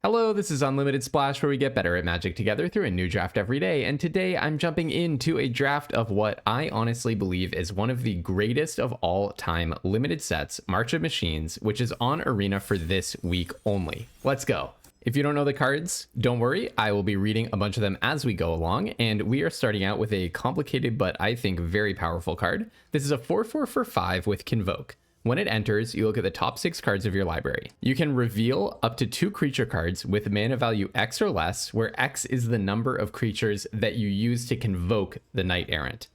Hello, this is Unlimited Splash, where we get better at Magic together through a new draft every day, and today I'm jumping into a draft of what I honestly believe is one of the greatest of all time limited sets, March of Machines, which is on Arena for this week only. Let's go. If you don't know the cards, don't worry, I will be reading a bunch of them as we go along, and we are starting out with a complicated but I think very powerful card. This is a 4/4 for 5 with Convoke. When it enters, you look at the top 6 cards of your library. You can reveal up to 2 creature cards with mana value X or less, where X is the number of creatures that you use to convoke the Knight Errant.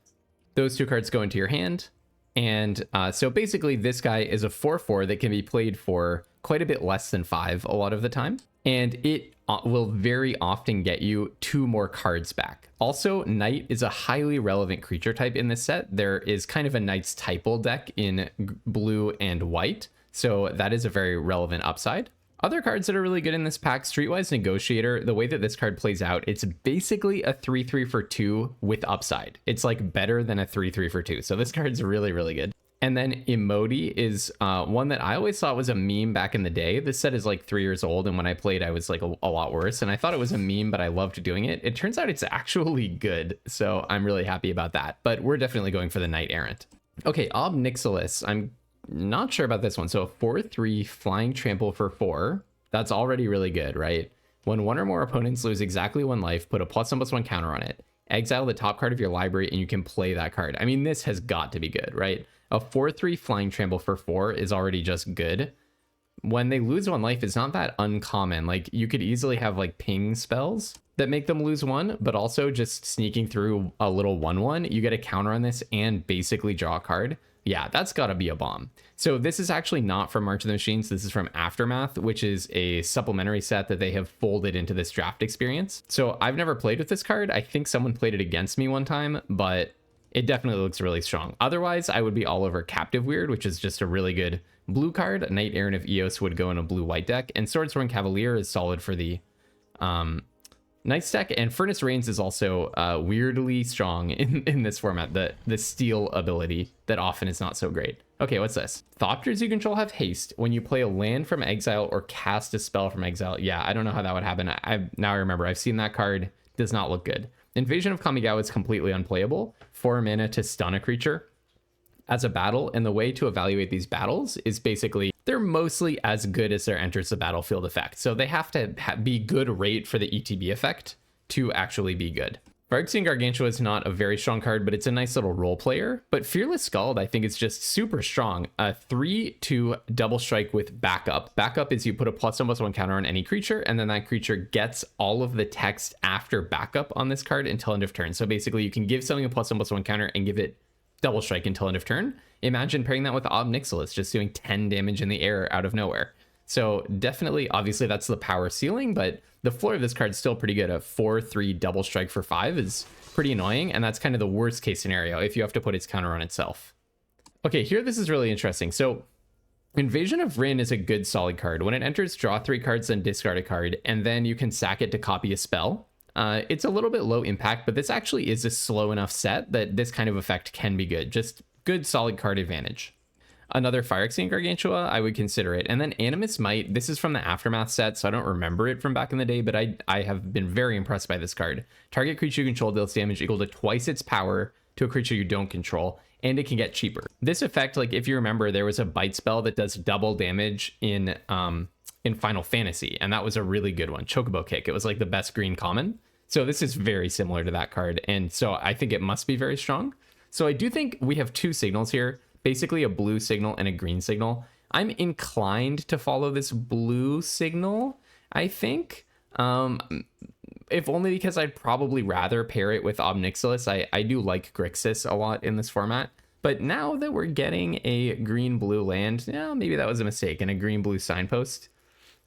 Those 2 cards go into your hand, and so basically this guy is a 4/4 that can be played for quite a bit less than 5 a lot of the time, and it will very often get you 2 more cards back. Also, Knight is a highly relevant creature type in this set. There is kind of a Knight's typal deck in blue and white, so that is a very relevant upside. Other cards that are really good in this pack, Streetwise Negotiator, the way that this card plays out, it's basically a 3/3 for 2 with upside. It's like better than a 3/3 for 2, so this card's really, really good. And then Emoti is one that I always thought was a meme back in the day. This set is like 3 years old, and when I played, I was like a lot worse. And I thought it was a meme, but I loved doing it. It turns out it's actually good, so I'm really happy about that. But we're definitely going for the Knight Errant. Okay, Ob Nixilis. I'm not sure about this one. So a 4/3 flying trample for 4. That's already really good, right? When one or more opponents lose exactly 1 life, put a +1/+1 counter on it. Exile the top card of your library, and you can play that card. I mean, this has got to be good, right? A 4/3 flying trample for 4 is already just good. When they lose 1 life, it's not that uncommon. Like, you could easily have like ping spells that make them lose 1, but also just sneaking through a little 1/1, you get a counter on this and basically draw a card. Yeah, that's gotta be a bomb. So this is actually not from March of the Machines. This is from Aftermath, which is a supplementary set that they have folded into this draft experience. So I've never played with this card. I think someone played it against me one time, but it definitely looks really strong. Otherwise, I would be all over Captive Weird, which is just a really good blue card. A Knight Errant of Eos would go in a blue-white deck, and Swordsworn Cavalier is solid for the Knight's deck, and Furnace Reigns is also weirdly strong in this format, the steal ability that often is not so great. Okay, what's this? Thopters you control have haste. When you play a land from exile or cast a spell from exile. Yeah, I don't know how that would happen. Now I remember, I've seen that card. Does not look good. Invasion of Kamigawa is completely unplayable. 4 mana to stun a creature as a battle, and the way to evaluate these battles is basically they're mostly as good as their enters the battlefield effect. So they have to be good rate for the ETB effect to actually be good. Vargas Gargantua is not a very strong card, but it's a nice little role player. But Fearless Skald, I think, is just super strong. 3/2 double strike with backup. Backup is you put a +1/+1 counter on any creature, and then that creature gets all of the text after backup on this card until end of turn. So basically, you can give something a +1/+1 counter and give it double strike until end of turn. Imagine pairing that with Ob Nixilis, just doing 10 damage in the air out of nowhere. So definitely, obviously, that's the power ceiling, but the floor of this card is still pretty good. A 4/3 double strike for 5 is pretty annoying, and that's kind of the worst case scenario if you have to put its counter on itself. Okay, here this is really interesting. So Invasion of Rin is a good solid card. When it enters, draw 3 cards, then discard a card, and then you can sack it to copy a spell. It's a little bit low impact, but this actually is a slow enough set that this kind of effect can be good. Just good solid card advantage. Another Phyrexian Gargantua, I would consider it. And then Animus Might, this is from the Aftermath set, so I don't remember it from back in the day, but I have been very impressed by this card. Target creature you control deals damage equal to twice its power to a creature you don't control, and it can get cheaper. This effect, like if you remember, there was a bite spell that does double damage in Final Fantasy, and that was a really good one, Chocobo Kick. It was like the best green common. So this is very similar to that card, and so I think it must be very strong. So I do think we have 2 signals here. Basically a blue signal and a green signal. I'm inclined to follow this blue signal, I think. If only because I'd probably rather pair it with Ob Nixilis. I do like Grixis a lot in this format. But now that we're getting a green-blue land, yeah, maybe that was a mistake. And a green-blue signpost.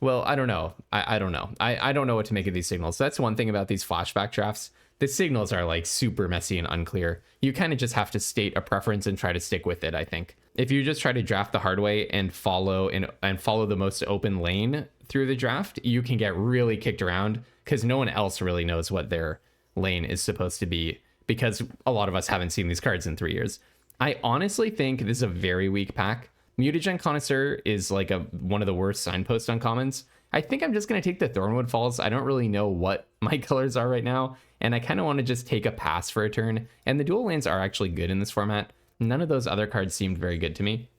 Well, I don't know. I don't know. I don't know what to make of these signals. That's one thing about these flashback drafts. The signals are like super messy and unclear. You kind of just have to state a preference and try to stick with it, I think. If you just try to draft the hard way and follow the most open lane through the draft, you can get really kicked around because no one else really knows what their lane is supposed to be, because a lot of us haven't seen these cards in 3 years. I honestly think this is a very weak pack. Mutagen Connoisseur is like one of the worst signpost uncommons. I think I'm just going to take the Thornwood Falls. I don't really know what my colors are right now, and I kind of want to just take a pass for a turn. And the dual lands are actually good in this format. None of those other cards seemed very good to me.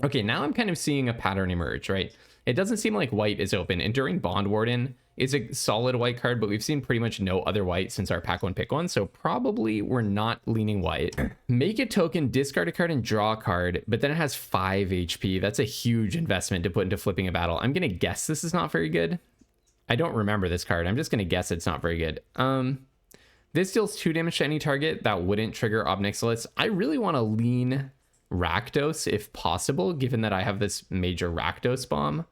Okay, now I'm kind of seeing a pattern emerge, right? It doesn't seem like white is open. Enduring Bond Warden is a solid white card, but we've seen pretty much no other white since our pack one pick one, so probably we're not leaning white. Make a token, discard a card, and draw a card, but then it has 5 HP. That's a huge investment to put into flipping a battle. I'm gonna guess this is not very good. I don't remember this card. I'm just gonna guess it's not very good. This deals 2 damage to any target. That wouldn't trigger Obnixilis. I really want to lean Rakdos if possible, given that I have this major Rakdos bomb.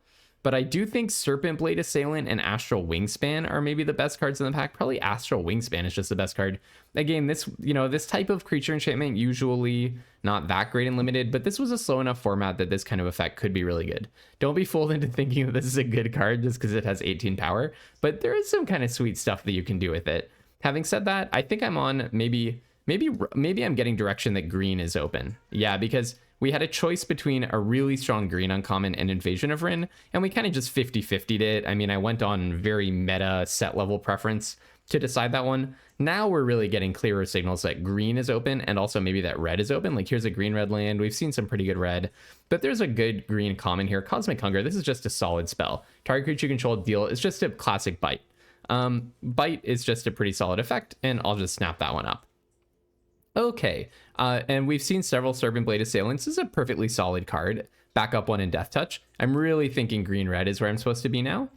But I do think Serpent Blade Assailant and Astral Wingspan are maybe the best cards in the pack. Probably Astral Wingspan is just the best card. Again, this, you know, this type of creature enchantment usually not that great in limited, but this was a slow enough format that this kind of effect could be really good. Don't be fooled into thinking that this is a good card just because it has 18 power, but there is some kind of sweet stuff that you can do with it. Having said that, I think I'm on maybe I'm getting direction that green is open. Yeah, because we had a choice between a really strong green uncommon and Invasion of Rin, and we kind of just 50-50'd it. I mean, I went on very meta set level preference to decide that one. Now we're really getting clearer signals that green is open and also maybe that red is open. Like here's a green-red land. We've seen some pretty good red, but there's a good green common here. Cosmic Hunger, this is just a solid spell. Target creature you control deal is just a classic bite. Bite is just a pretty solid effect, and I'll just snap that one up. Okay, and we've seen several Serpent Blade Assailants. This is a perfectly solid card. Backup one in Death Touch. I'm really thinking green-red is where I'm supposed to be now.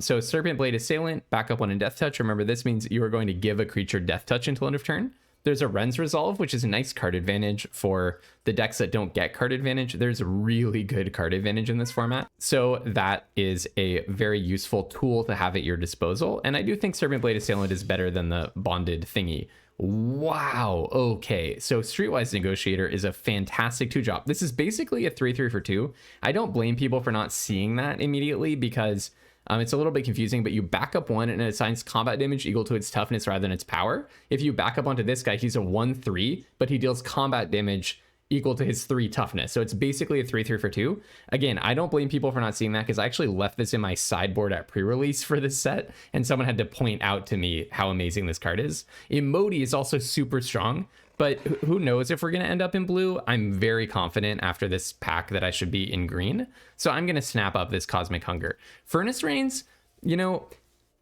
So Serpent Blade Assailant, backup one in Death Touch. Remember, this means you are going to give a creature Death Touch until end of turn. There's a Ren's Resolve, which is a nice card advantage for the decks that don't get card advantage. There's a really good card advantage in this format. So that is a very useful tool to have at your disposal. And I do think Serpent Blade Assailant is better than the bonded thingy. Wow. Okay. So Streetwise Negotiator is a fantastic 2-drop. This is basically a 3/3 for 2. I don't blame people for not seeing that immediately because it's a little bit confusing, but you back up one and it assigns combat damage equal to its toughness rather than its power. If you back up onto this guy, he's a 1/3, but he deals combat damage equal to his 3 toughness. So it's basically a 3/3 for 2. Again, I don't blame people for not seeing that because I actually left this in my sideboard at pre-release for this set, and someone had to point out to me how amazing this card is. Emoti is also super strong, but who knows if we're going to end up in blue. I'm very confident after this pack that I should be in green. So I'm going to snap up this Cosmic Hunger. Furnace Rains, you know,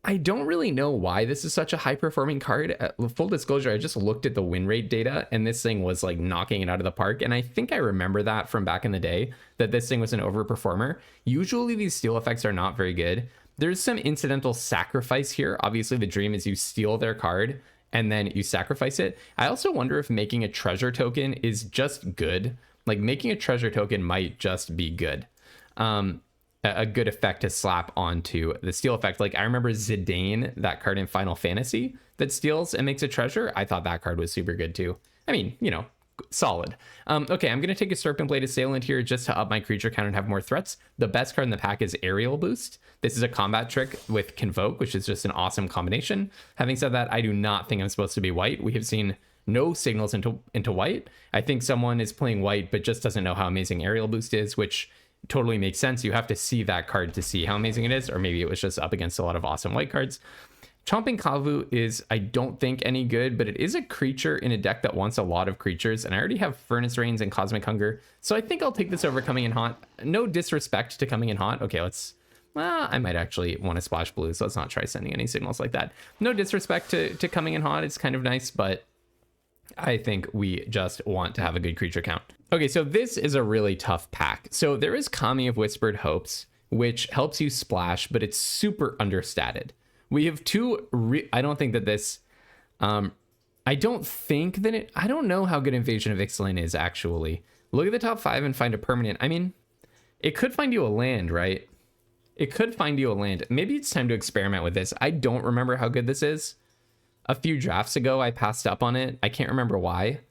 I don't really know why this is such a high performing card. Full disclosure, I just looked at the win rate data and this thing was like knocking it out of the park. And I think I remember that from back in the day, that this thing was an overperformer. Usually these steal effects are not very good. There's some incidental sacrifice here. Obviously the dream is you steal their card and then you sacrifice it. I also wonder if making a treasure token is just good. Like making a treasure token might just be good. A good effect to slap onto the steal effect. Like I remember Zidane, that card in Final Fantasy that steals and makes a treasure. I thought that card was super good too. I mean, you know, solid. Okay, I'm going to take a Serpent Blade Assailant here just to up my creature count and have more threats. The best card in the pack is Aerial Boost. This is a combat trick with Convoke, which is just an awesome combination. Having said that, I do not think I'm supposed to be white. We have seen no signals into white. I think someone is playing white but just doesn't know how amazing Aerial Boost is, which totally makes sense. You have to see that card to see how amazing it is, or maybe it was just up against a lot of awesome white cards. Chomping Kavu is, I don't think, any good, but it is a creature in a deck that wants a lot of creatures, and I already have Furnace Rains and Cosmic Hunger, so I think I'll take this over Coming in Hot. No disrespect to Coming in Hot. Okay, I might actually want to splash blue, so let's not try sending any signals like that. No disrespect to Coming in Hot. It's kind of nice, but I think we just want to have a good creature count. Okay, so this is a really tough pack. So there is Kami of Whispered Hopes, which helps you splash, but it's super understated. We have I don't think that this, I don't know how good Invasion of Ixalan is actually. Look at the top 5 and find a permanent. I mean, it could find you a land, right? It could find you a land. Maybe it's time to experiment with this. I don't remember how good this is. A few drafts ago, I passed up on it. I can't remember why.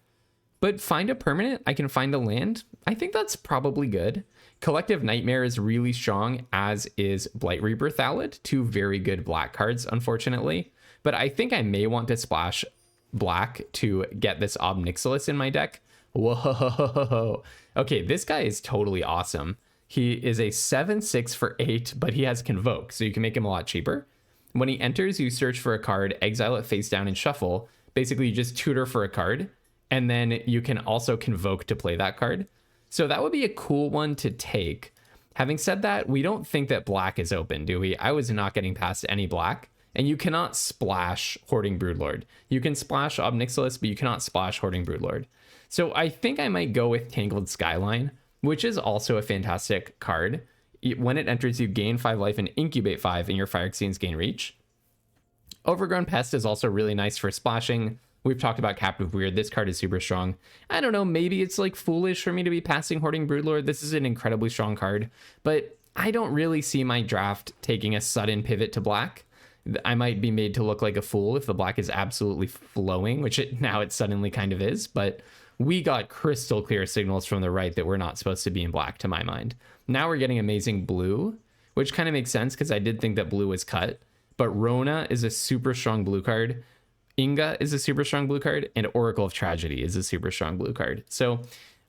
But find a permanent, I can find a land. I think that's probably good. Collective Nightmare is really strong, as is Blight Rebirth Thallid. 2 very good black cards, unfortunately. But I think I may want to splash black to get this Obnixilis in my deck. Whoa. Okay, this guy is totally awesome. He is a 7/6 for 8, but he has Convoke, so you can make him a lot cheaper. When he enters, you search for a card, exile it face down, and shuffle. Basically, you just tutor for a card, and then you can also Convoke to play that card. So that would be a cool one to take. Having said that, we don't think that black is open, do we? I was not getting past any black. And you cannot splash Hoarding Broodlord. You can splash Ob Nixilis, but you cannot splash Hoarding Broodlord. So I think I might go with Tangled Skyline, which is also a fantastic card. When it enters, you gain 5 life and incubate 5, and your Phyrexians gain reach. Overgrown Pest is also really nice for splashing. We've talked about Captive Weird. This card is super strong. I don't know, maybe it's like foolish for me to be passing Hoarding Broodlord. This is an incredibly strong card, but I don't really see my draft taking a sudden pivot to black. I might be made to look like a fool if the black is absolutely flowing, which now it suddenly kind of is, but we got crystal clear signals from the right that we're not supposed to be in black, to my mind. Now we're getting amazing blue, which kind of makes sense because I did think that blue was cut, but Rona is a super strong blue card. Inga is a super strong blue card, and Oracle of Tragedy is a super strong blue card. So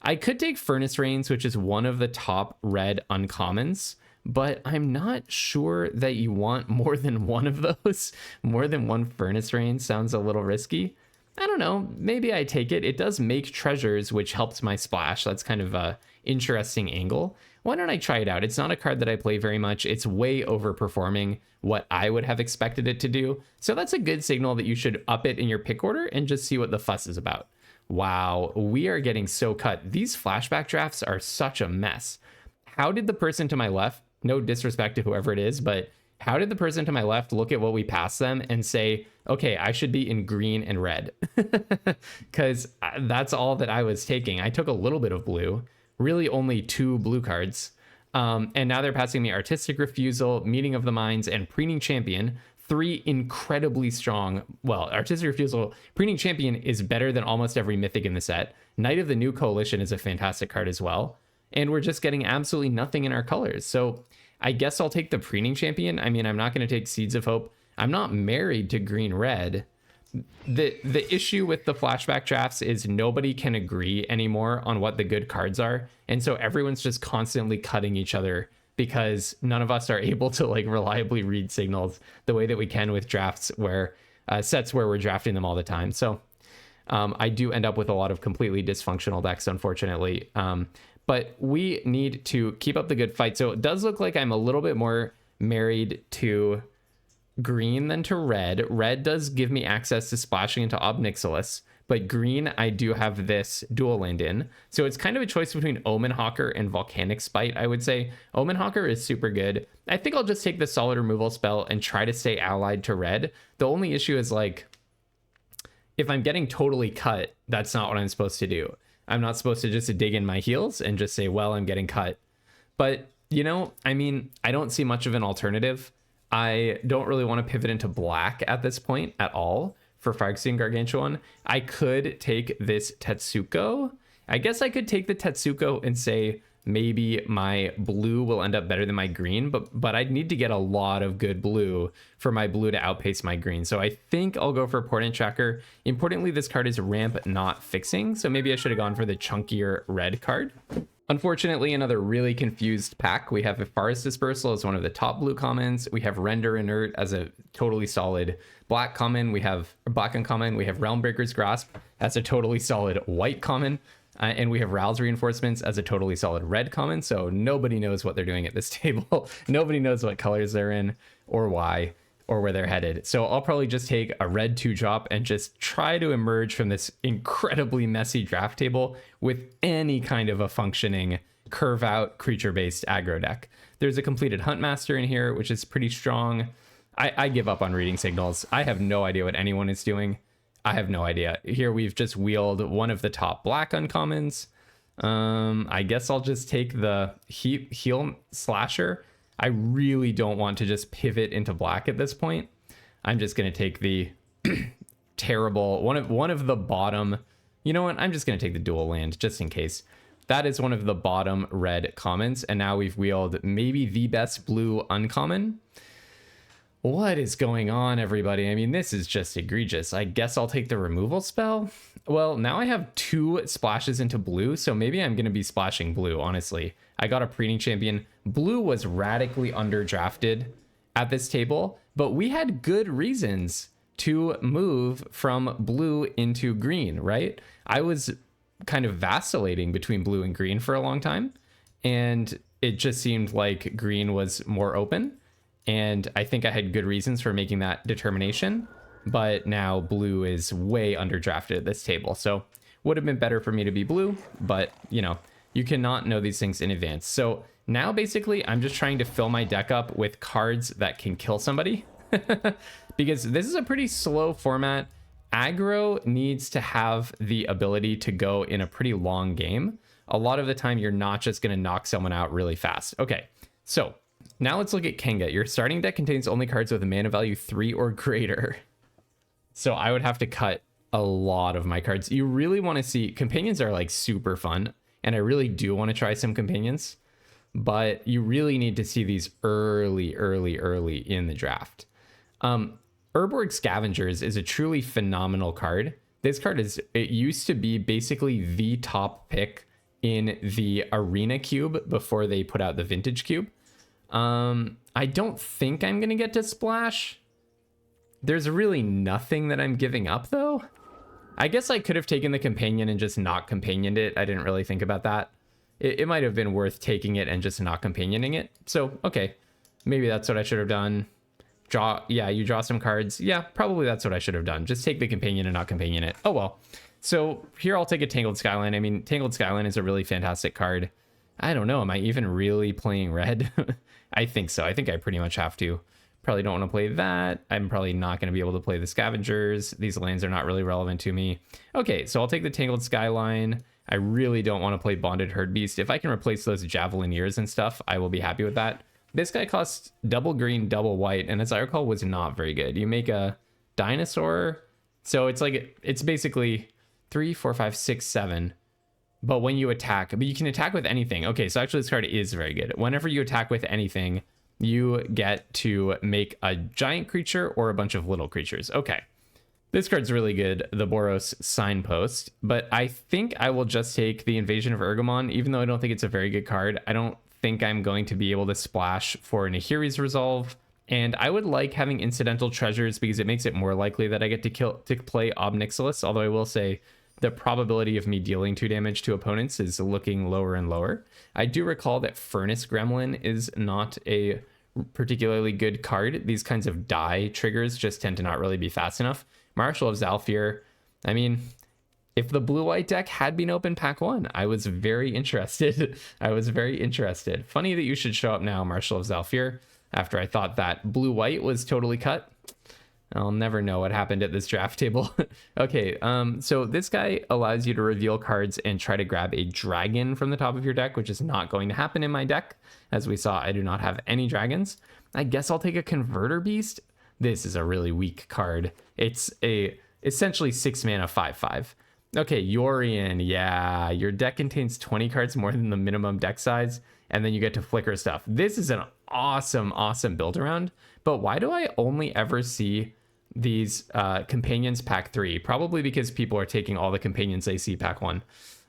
I could take Furnace Rains, which is one of the top red uncommons, but I'm not sure that you want more than one of those. More than one Furnace Rain sounds a little risky. I don't know, maybe I take it. It does make treasures, which helps my splash. That's kind of a interesting angle. Why don't I try it out? It's not a card that I play very much. It's way overperforming what I would have expected it to do. So that's a good signal that you should up it in your pick order and just see what the fuss is about. Wow, we are getting so cut. These flashback drafts are such a mess. How did the person to my left, no disrespect to whoever it is, but how did the person to my left look at what we passed them and say, okay, I should be in green and red? Because that's all that I was taking. I took a little bit of blue, really only 2 blue cards. And now they're passing me Artistic Refusal, Meeting of the Minds, and Preening Champion. 3 incredibly strong. Well, Artistic Refusal, Preening Champion is better than almost every mythic in the set. Knight of the New Coalition is a fantastic card as well. And we're just getting absolutely nothing in our colors. So I guess I'll take the Preening Champion. I mean, I'm not going to take Seeds of Hope. I'm not married to green-red. The issue with the flashback drafts is nobody can agree anymore on what the good cards are. And so everyone's just constantly cutting each other because none of us are able to like reliably read signals the way that we can with drafts where sets where we're drafting them all the time. So I do end up with a lot of completely dysfunctional decks, unfortunately. But we need to keep up the good fight. So it does look like I'm a little bit more married to green than to red. Red does give me access to splashing into Ob Nixilis, but green, I do have this dual land in. So it's kind of a choice between Omen Hawker and Volcanic Spite, I would say. Omen Hawker is super good. I think I'll just take the solid removal spell and try to stay allied to red. The only issue is like, if I'm getting totally cut, that's not what I'm supposed to do. I'm not supposed to just dig in my heels and just say, well, I'm getting cut. But, you know, I mean, I don't see much of an alternative. I don't really want to pivot into black at this point at all for Phyrexian Gargantuan. I could take this Tetsuko. I guess I could take the Tetsuko and say maybe my blue will end up better than my green, but I'd need to get a lot of good blue for my blue to outpace my green. So I think I'll go for Portent Tracker. Importantly, this card is ramp, not fixing, so maybe I should have gone for the chunkier red card. Unfortunately, another really confused pack. We have Forest Dispersal as one of the top blue commons. We have Render Inert as a totally solid black common. We have black uncommon. We have Realmbreaker's Grasp as a totally solid white common. And we have Ral's Reinforcements as a totally solid red common. So nobody knows what they're doing at this table. Nobody knows what colors they're in or why or where they're headed. So I'll probably just take a red 2-drop and just try to emerge from this incredibly messy draft table with any kind of a functioning curve out creature-based aggro deck. There's a completed Huntmaster in here, which is pretty strong. I give up on reading signals. I have no idea what anyone is doing. I have no idea. Here we've just wheeled one of the top black uncommons. I guess I'll just take the Heal Slasher. I really don't want to just pivot into black at this point. I'm just going to take the terrible, one of the bottom, you know what? I'm just going to take the dual land just in case. That is one of the bottom red commons. And now we've wheeled maybe the best blue uncommon. What is going on, everybody? I mean, this is just egregious. I guess I'll take the removal spell. Well, now I have 2 splashes into blue, so maybe I'm going to be splashing blue, honestly. I got a preening champion. Blue was radically underdrafted at this table, but we had good reasons to move from blue into green, right? I was kind of vacillating between blue and green for a long time, and it just seemed like green was more open. And I think I had good reasons for making that determination, but now blue is way underdrafted at this table. So would have been better for me to be blue, but you know, you cannot know these things in advance. So now basically I'm just trying to fill my deck up with cards that can kill somebody because this is a pretty slow format. Aggro needs to have the ability to go in a pretty long game. A lot of the time you're not just going to knock someone out really fast. Okay, so now let's look at Kenga. Your starting deck contains only cards with a mana value 3 or greater. So I would have to cut a lot of my cards. You really want to see... Companions are like super fun, and I really do want to try some companions, but you really need to see these early in the draft. Urborg Scavengers is a truly phenomenal card. This card it used to be basically the top pick in the Arena Cube before they put out the Vintage Cube. I don't think I'm gonna get to splash. There's really nothing that I'm giving up though. I guess I could have taken the companion and just not companioned it. I didn't really think about that. It might have been worth taking it and just not companioning it. So, okay, maybe that's what I should have done. You draw some cards. Yeah, probably that's what I should have done. Just take the companion and not companion it. Oh well. So here I'll take a Tangled Skyline. I mean, Tangled Skyline is a really fantastic card. I don't know. Am I even really playing red? I think so. I think I pretty much have to. Probably don't want to play that. I'm probably not going to be able to play the Scavengers. These lands are not really relevant to me. Okay, so I'll take the Tangled Skyline. I really don't want to play Bonded Herd Beast. If I can replace those Javelineers and stuff, I will be happy with that. This guy costs double green, double white, and as I recall, was not very good. You make a dinosaur, so it's basically 3, 4, 5, 6, 7. But when you attack, but you can attack with anything. Okay, so actually this card is very good. Whenever you attack with anything, you get to make a giant creature or a bunch of little creatures. Okay, this card's really good, the Boros Signpost, but I think I will just take the Invasion of Urgamon, even though I don't think it's a very good card. I don't think I'm going to be able to splash for Nahiri's Resolve, and I would like having Incidental Treasures because it makes it more likely that I get to play Ob Nixilis, although I will say the probability of me dealing 2 damage to opponents is looking lower and lower. I do recall that Furnace Gremlin is not a particularly good card. These kinds of die triggers just tend to not really be fast enough. Marshal of Zhalfir, I mean, if the blue-white deck had been open pack 1, I was very interested. I was very interested. Funny that you should show up now, Marshal of Zhalfir, after I thought that blue-white was totally cut. I'll never know what happened at this draft table. Okay, so this guy allows you to reveal cards and try to grab a dragon from the top of your deck, which is not going to happen in my deck. As we saw, I do not have any dragons. I guess I'll take a Converter Beast. This is a really weak card. It's essentially 6 mana 5/5. Okay, Yorion, yeah. Your deck contains 20 cards more than the minimum deck size, and then you get to flicker stuff. This is an awesome build around, but why do I only ever see these companions pack 3? Probably because people are taking all the companions they see pack 1.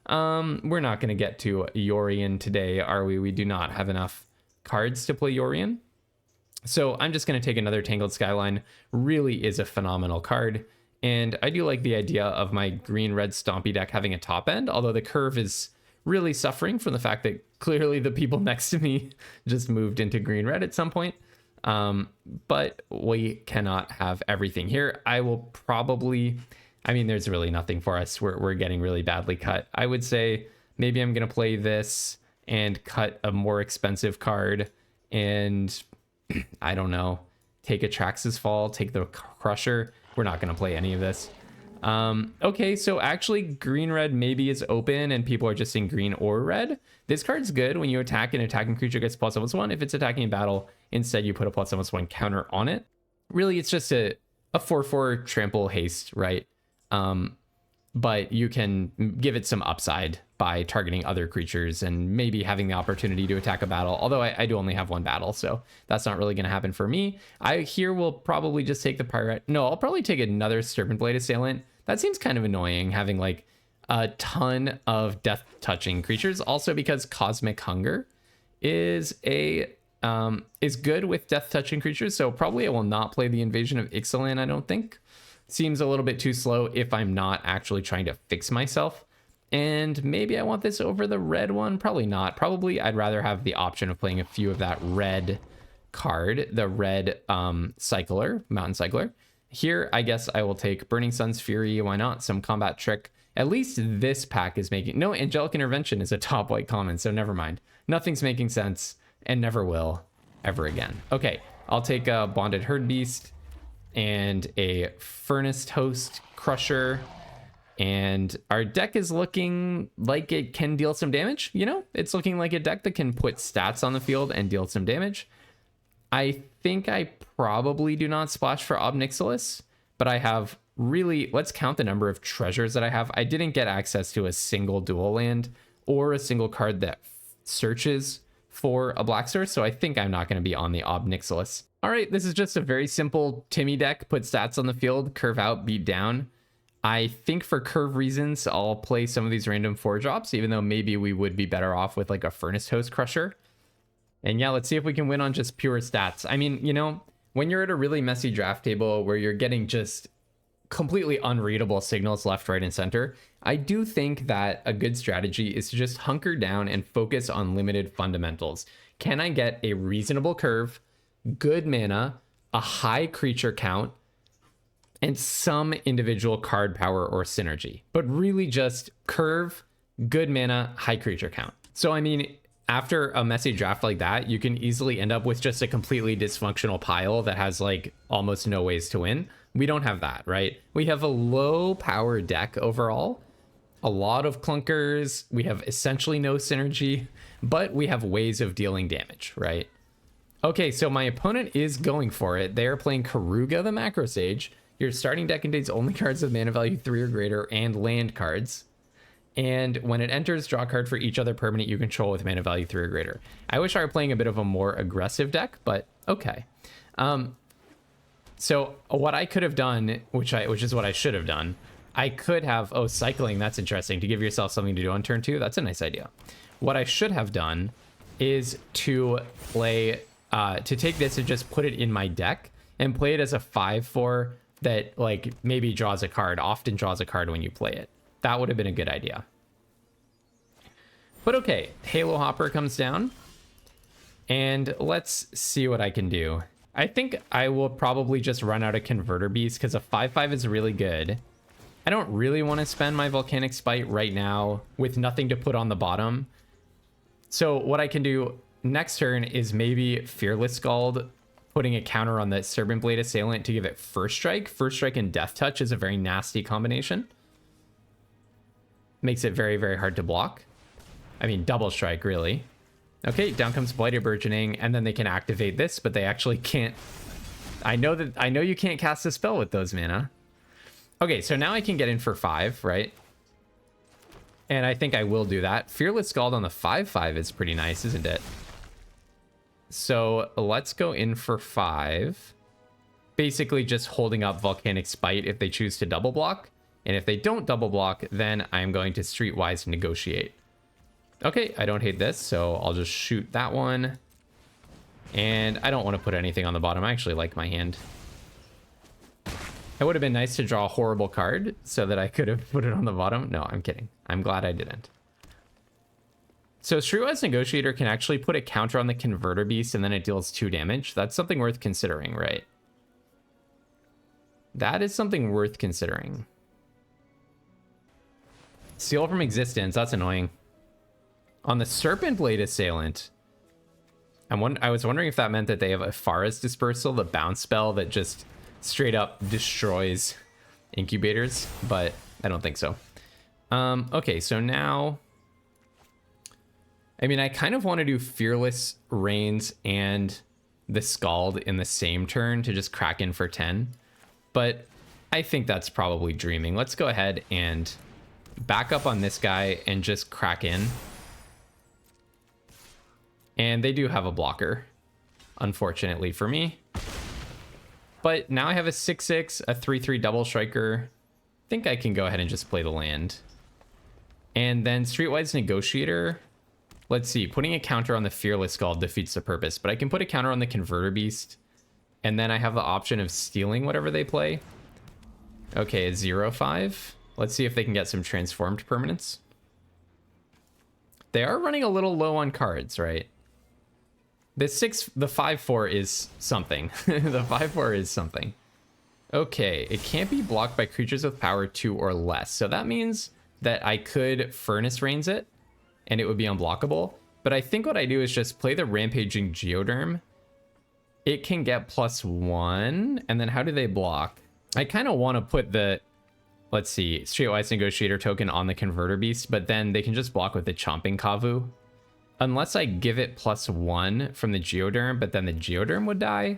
We're not going to get to Yorion today, are we? We do not have enough cards to play Yorion. So I'm just going to take another Tangled Skyline. Really is a phenomenal card. And I do like the idea of my green-red Stompy deck having a top end, although the curve is really suffering from the fact that clearly the people next to me just moved into green-red at some point. But we cannot have everything here. I will probably... I mean, there's really nothing for us. We're getting really badly cut. I would say maybe I'm going to play this and cut a more expensive card and, I don't know, take Atrax's Fall, take the Crusher. We're not going to play any of this. Okay, so actually green-red maybe is open and people are just in green or red. This card's good. When you attack, an attacking creature gets +1/+1. If it's attacking in battle, instead you put a +1/+1 counter on it. Really, it's just a 4/4 trample haste, right? but you can give it some upside by targeting other creatures and maybe having the opportunity to attack a battle. Although I do only have one battle, so that's not really going to happen for me. I here will probably just take the pirate. No, I'll probably take another Serpent Blade Assailant. That seems kind of annoying, having like a ton of death touching creatures. Also because Cosmic Hunger is good with death touching creatures, so probably I will not play the Invasion of Ixalan, I don't think. Seems a little bit too slow if I'm not actually trying to fix myself. And maybe I want this over the red one. Probably not. Probably I'd rather have the option of playing a few of that red card, the red cycler, mountain cycler. Here, I guess I will take Burning Sun's Fury. Why not? Some combat trick. At least this pack is making... No, Angelic Intervention is a top white common, so never mind. Nothing's making sense and never will ever again. Okay, I'll take a Bonded Herd Beast and a Furnace Host Crusher. And our deck is looking like it can deal some damage. You know, it's looking like a deck that can put stats on the field and deal some damage. I think I probably do not splash for Ob Nixilis, but I have really, let's count the number of treasures that I have. I didn't get access to a single dual land or a single card that searches for a black source, so I think I'm not going to be on the Ob Nixilis. All right, this is just a very simple Timmy deck. Put stats on the field, curve out, beat down. I think for curve reasons, I'll play some of these random 4-drops, even though maybe we would be better off with like a Furnace Host Crusher. And yeah, let's see if we can win on just pure stats. I mean, you know, when you're at a really messy draft table where you're getting just completely unreadable signals left, right, and center, I do think that a good strategy is to just hunker down and focus on limited fundamentals. Can I get a reasonable curve, good mana, a high creature count, and some individual card power or synergy? But really just curve, good mana, high creature count. So, I mean, after a messy draft like that, you can easily end up with just a completely dysfunctional pile that has like almost no ways to win. We don't have that, right? We have a low power deck overall, a lot of clunkers. We have essentially no synergy, but we have ways of dealing damage, right? Okay, so my opponent is going for it. They're playing Karuga the Macro Sage. Your starting deck contains only cards with mana value 3 or greater and land cards. And when it enters, draw a card for each other permanent you control with mana value 3 or greater. I wish I were playing a bit of a more aggressive deck, but okay. So what I could have done, which is what I should have done, I could have, cycling, that's interesting, to give yourself something to do on turn 2. That's a nice idea. What I should have done is to play, to take this and just put it in my deck and play it as a 5/4 that like maybe draws a card, often draws a card when you play it. That would have been a good idea. But okay, Halo Hopper comes down, and let's see what I can do. I think I will probably just run out a Converter Beast because a 5/5 is really good. I don't really want to spend my Volcanic Spite right now with nothing to put on the bottom. So what I can do next turn is maybe Fearless Scald, putting a counter on the Serpent Blade Assailant to give it First Strike. First Strike and Death Touch is a very nasty combination. Makes it very, very hard to block. I mean, Double Strike, really. Okay, down comes Blighted Burgeoning, and then they can activate this, but they actually can't. I know you can't cast a spell with those mana. Okay, so now I can get in for 5, right? And I think I will do that. Fearless Scald on the 5/5 is pretty nice, isn't it? So let's go in for 5. Basically just holding up Volcanic Spite if they choose to double block. And if they don't double block, then I'm going to Streetwise Negotiate. Okay, I don't hate this, so I'll just shoot that one. And I don't want to put anything on the bottom. I actually like my hand. It would have been nice to draw a horrible card so that I could have put it on the bottom. No, I'm kidding. I'm glad I didn't. So Streetwise Negotiator can actually put a counter on the Converter Beast and then it deals 2 damage. That's something worth considering, right? That is something worth considering. Seal from Existence, that's annoying. On the Serpent Blade Assailant, I was wondering if that meant that they have a Fara's Dispersal, the bounce spell that just straight up destroys incubators, but I don't think so. Okay, so now, I mean, I kind of want to do Fearless Reigns and the Scald in the same turn to just crack in for 10, but I think that's probably dreaming. Let's go ahead and back up on this guy and just crack in. And they do have a blocker, unfortunately for me. But now I have a 6/6, a 3/3 double striker. I think I can go ahead and just play the land. And then Streetwise Negotiator. Let's see, putting a counter on the Fearless Skull defeats the purpose, but I can put a counter on the Converter Beast. And then I have the option of stealing whatever they play. Okay, a 0/5. Let's see if they can get some transformed permanents. They are running a little low on cards, right? The 5/4 is something. The 5/4 is something. Okay, it can't be blocked by creatures with power 2 or less. So that means that I could Furnace Reigns it, and it would be unblockable. But I think what I do is just play the Rampaging Geoderm. It can get +1, and then how do they block? I kind of want to put the, let's see, Streetwise Negotiator token on the Converter Beast, but then they can just block with the Chomping Kavu. Unless I give it +1 from the Geoderm, but then the Geoderm would die.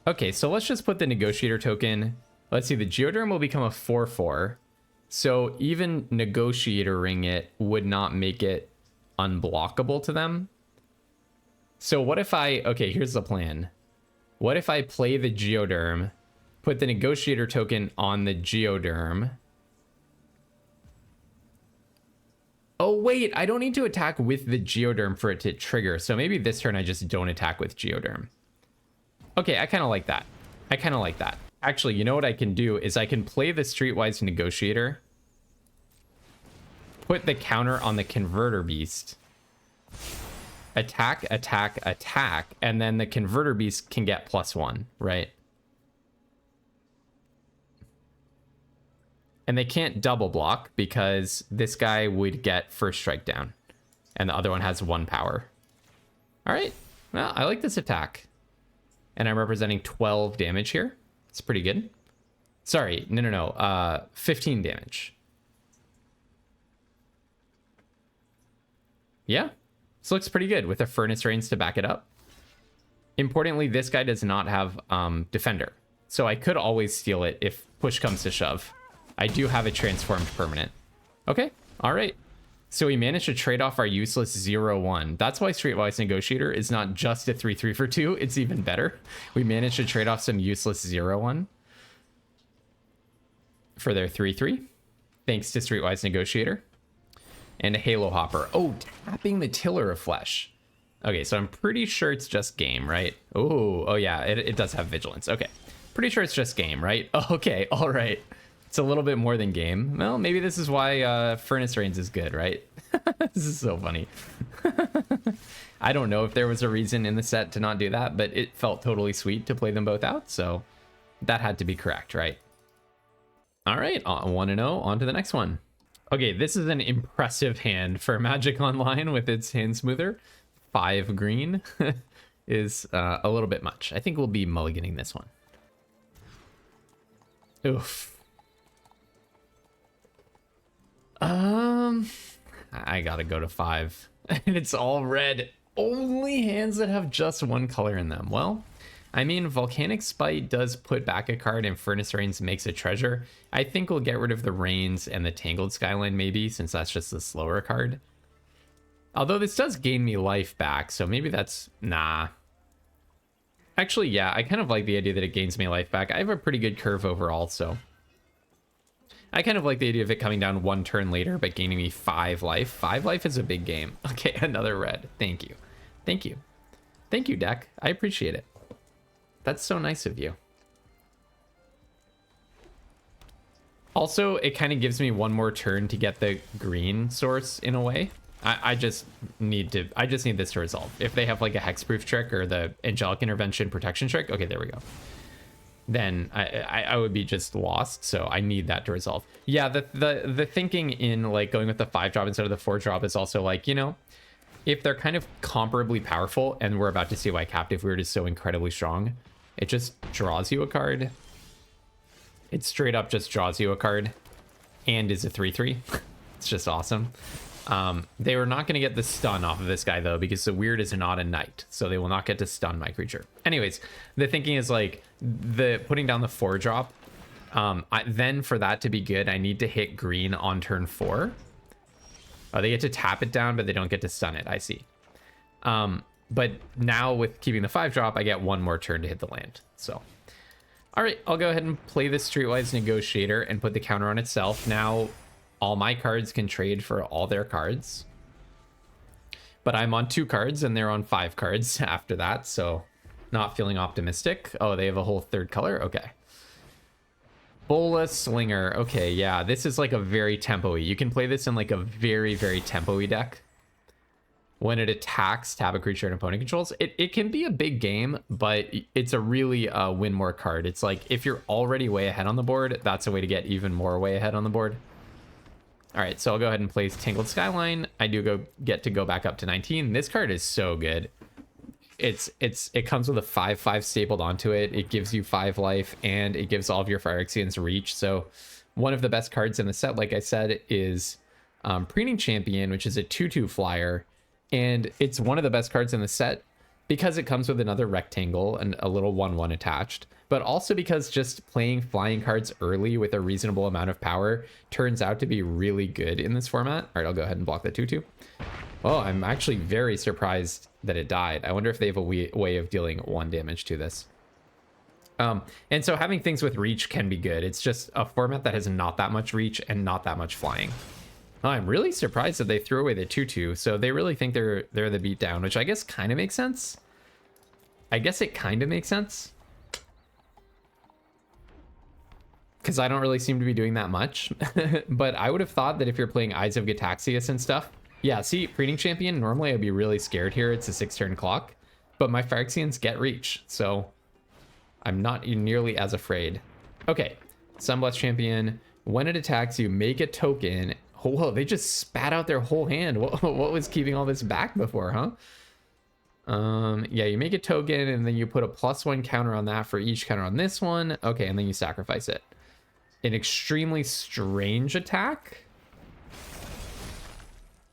Okay, so let's just put the Negotiator token. Let's see, the Geoderm will become a 4/4. So even Negotiator-ing it would not make it unblockable to them. So what if I, okay, here's the plan. What if I play the Geoderm, put the Negotiator token on the Geoderm? Oh, wait, I don't need to attack with the Geoderm for it to trigger. So maybe this turn I just don't attack with Geoderm. Okay, I kind of like that. I kind of like that. Actually, you know what I can do is I can play the Streetwise Negotiator, put the counter on the Converter Beast, attack, attack, attack, and then the Converter Beast can get +1, right? And they can't double block because this guy would get first strike down and the other one has 1 power. All right, well, I like this attack. And I'm representing 12 damage here. It's pretty good. Sorry, no. 15 damage. Yeah, this looks pretty good with a Furnace Reigns to back it up. Importantly, this guy does not have Defender. So I could always steal it if push comes to shove. I do have a transformed permanent. Okay, all right. So we managed to trade off our useless 0/1. That's why Streetwise Negotiator is not just a 3/3 for 2. It's even better. We managed to trade off some useless 0/1 for their 3/3, thanks to Streetwise Negotiator. And a Halo Hopper. Oh, tapping the Tiller of Flesh. Okay, so I'm pretty sure it's just game, right? Oh yeah, it does have Vigilance. Okay, pretty sure it's just game, right? Okay, all right. It's a little bit more than game. Well, maybe this is why Furnace Reigns is good, right? This is so funny. I don't know if there was a reason in the set to not do that, but it felt totally sweet to play them both out, so that had to be correct, right? All right, 1-0, on to the next one. Okay, this is an impressive hand for Magic Online with its hand smoother. 5 green is a little bit much. I think we'll be mulliganing this one. Oof. I gotta go to 5. And it's all red. Only hands that have just 1 color in them. Well, I mean, Volcanic Spite does put back a card and Furnace Reigns makes a treasure. I think we'll get rid of the Rains and the Tangled Skyline maybe, since that's just the slower card. Although this does gain me life back, so maybe that's... Nah. Actually, yeah, I kind of like the idea that it gains me life back. I have a pretty good curve overall, so... I kind of like the idea of it coming down 1 turn later, but gaining me 5 life. 5 life is a big game. Okay, another red. Thank you. Thank you. Thank you, deck. I appreciate it. That's so nice of you. Also, it kind of gives me 1 more turn to get the green source in a way. I just need this to resolve. If they have like a hexproof trick or the angelic intervention protection trick, okay, there we go. Then I would be just lost, so I need that to resolve. Yeah, the thinking in like going with the 5-drop instead of the 4-drop is also like, you know, if they're kind of comparably powerful, and we're about to see why Captive Weird is so incredibly strong, it just draws you a card. It straight up just draws you a card and is a 3/3. It's just awesome. They were not going to get the stun off of this guy, though, because the Weird is not a knight, so they will not get to stun my creature. Anyways, the thinking is like the putting down the 4-drop Then for that to be good, I need to hit green on turn 4. Oh, they get to tap it down, but they don't get to stun it. I see. But now with keeping the 5-drop, I get one more turn to hit the land. So, all right, I'll go ahead and play the Streetwise Negotiator and put the counter on itself. Now, all my cards can trade for all their cards. But I'm on 2 cards, and they're on 5 cards after that, so not feeling optimistic. Oh, they have a whole 3rd color? Okay. Bola Slinger. Okay, yeah, this is like a very tempo-y. You can play this in like a very, very tempo-y deck. When it attacks, tap a creature an opponent controls. It can be a big game, but it's a really win more card. It's like if you're already way ahead on the board, that's a way to get even more way ahead on the board. All right, so I'll go ahead and play Tangled Skyline. I do get to go back up to 19. This card is so good. It comes with a 5/5 stapled onto it. It gives you 5 life, and it gives all of your Phyrexians reach. So one of the best cards in the set, like I said, is Preening Champion, which is a 2/2 flyer. And it's one of the best cards in the set because it comes with another rectangle and a little 1/1 attached, but also because just playing flying cards early with a reasonable amount of power turns out to be really good in this format. All right, I'll go ahead and block the 2/2. Oh, I'm actually very surprised that it died. I wonder if they have a way of dealing 1 damage to this. And so having things with reach can be good. It's just a format that has not that much reach and not that much flying. Oh, I'm really surprised that they threw away the 2/2. So they really think they're the beatdown, which I guess kind of makes sense. I guess it kind of makes sense. Because I don't really seem to be doing that much. But I would have thought that if you're playing Eyes of Gataxias and stuff. Yeah, see, Preening Champion, normally I'd be really scared here. It's a 6-turn clock. But my Phyrexians get reach. So I'm not nearly as afraid. Okay, Sunblast Champion. When it attacks you, make a token. Whoa, they just spat out their whole hand. What was keeping all this back before, huh? Yeah, you make a token and then you put a +1 counter on that for each counter on this one. Okay, and then you sacrifice it. An extremely strange attack.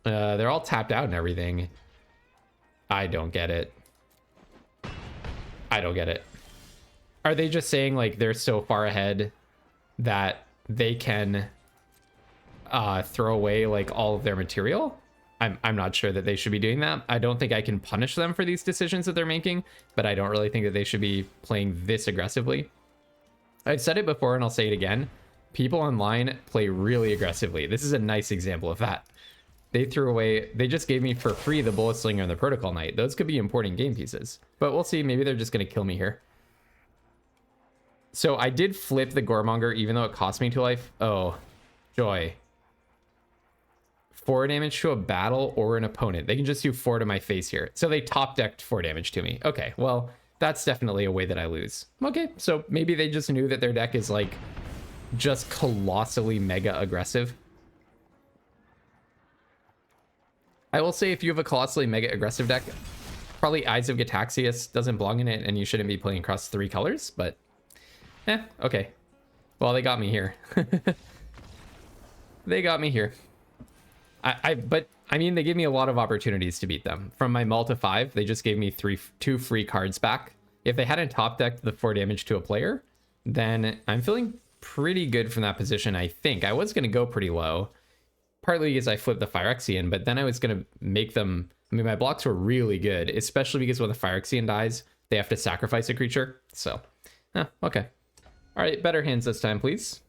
They're all tapped out and everything. I don't get it. I don't get it. Are they just saying like they're so far ahead that they can throw away like all of their material? I'm not sure that they should be doing that. I don't think I can punish them for these decisions that they're making, but I don't really think that they should be playing this aggressively. I've said it before and I'll say it again. People online play really aggressively. This is a nice example of that. They threw away, they just gave me for free the Bullet Slinger and the Protocol Knight. Those could be important game pieces, but we'll see. Maybe they're just going to kill me here. So I did flip the Goremonger even though it cost me 2 life. Oh, joy. 4 damage to a battle or an opponent. They can just do 4 to my face here. So they top decked 4 damage to me. Okay, well, that's definitely a way that I lose. Okay, so maybe they just knew that their deck is like just colossally mega aggressive. I will say if you have a colossally mega aggressive deck, probably Eyes of Gataxias doesn't belong in it and you shouldn't be playing across 3 colors, but okay. Well, they got me here. They got me here. But I mean, they gave me a lot of opportunities to beat them. From my Malta 5, they just gave me 2 free cards back. If they hadn't top decked the 4 damage to a player, then I'm feeling pretty good from that position, I think. I was going to go pretty low, partly because I flipped the Phyrexian, but then I was going to make them... I mean, my blocks were really good, especially because when the Phyrexian dies, they have to sacrifice a creature. So, okay. All right, better hands this time, please.